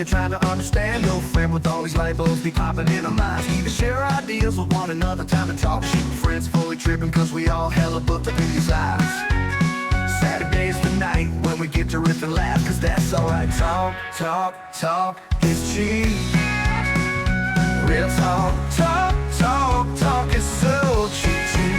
you're trying to understand. No friend with all these light bulbs be popping in our minds. Need to share ideas with one another, time to talk shit with friends, fully tripping cause we all hella booked up in these lives. Saturday's the night when we get to riff and laugh, cause that's alright. Talk, talk, talk is cheap. Real talk, talk, talk, talk is so cheap, cheap.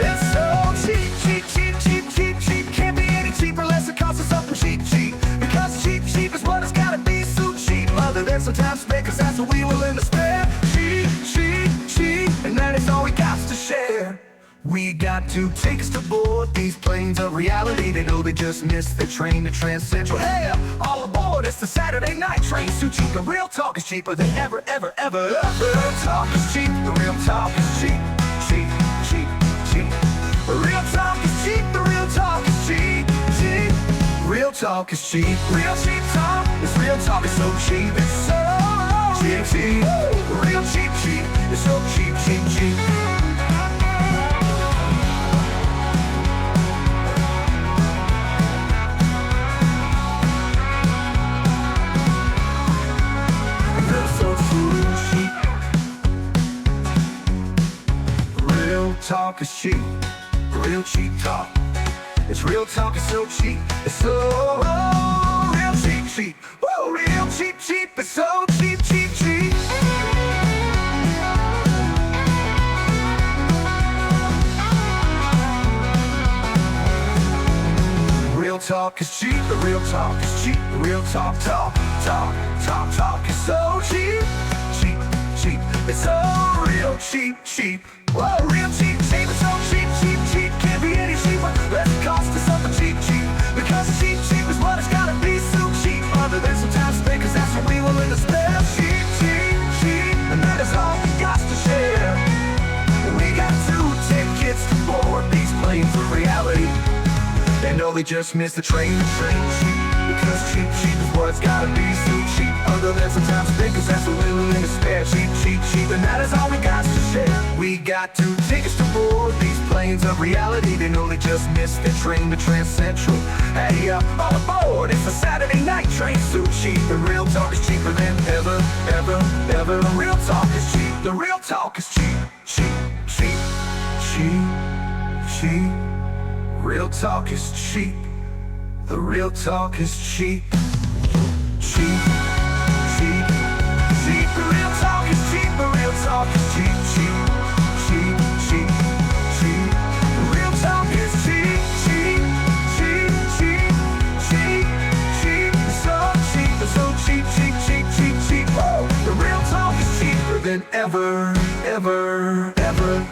It's so cheap, cheap, cheap, cheap, cheap, cheap. Can't be any cheaper unless it costs us something cheap, cheap. Because cheap, cheap is what it's gotta be, so cheap. Other than some time spent, cause that's what we willing to spend. Cheap, cheap, cheap, and that is all we got to share. We got to take us to board these planes of reality. They know they just missed the train to Trans Central. Hey, all aboard, it's the Saturday night train. So cheap, the real talk is cheaper than ever, ever, ever. The real talk is cheap, the real talk is cheap. Cheap, cheap, cheap. The real talk is cheap, the real talk is cheap, cheap. Real talk is cheap, real cheap talk. This real talk is so cheap, it's so cheap, cheap. Real cheap, cheap, it's so cheap, cheap, cheap. Talk is cheap, real cheap talk. It's real talk, it's so cheap, it's so real cheap, cheap. Whoa, real cheap, cheap, it's so cheap, cheap, cheap. Real talk is cheap, the real talk is cheap, the real talk, talk, talk, talk, talk is so cheap, cheap, cheap. It's so real cheap, cheap. Whoa, real cheap, cheap, it's so cheap, cheap, cheap. Can't be any cheaper, let it cost us something cheap, cheap. Because cheap, cheap is what it's gotta be, so cheap. Other than some time spent, cause that's what we willing to spend. Cheap, cheap, cheap, and that is all we got to share. We got 2 tickets to board these planes of reality. They know they just missed the train, cheap. Because cheap, cheap is what it's gotta be, so cheap. Other than some time spent, cause that's what we're willing to spare. Cheap, cheap, cheap, and that is all we got to share. We got 2 tickets to board these planes of reality. They know they just missed the train to Trans Central. Hey, all aboard, it's a Saturday night train, so cheap. The real talk is cheaper than ever, ever, ever. The real talk is cheap, the real talk is cheap, cheap, cheap, cheap, cheap. Real talk is cheap, the real talk is cheap, cheap, cheap, cheap. The real talk is cheap, the real talk is cheap, cheap, cheap, cheap, cheap. The real talk is cheap, cheap, cheap, cheap, cheap, cheap. It's so cheap, it's so cheap, cheap, cheap, cheap, cheap. Whoa. The real talk is cheaper than ever, ever, ever.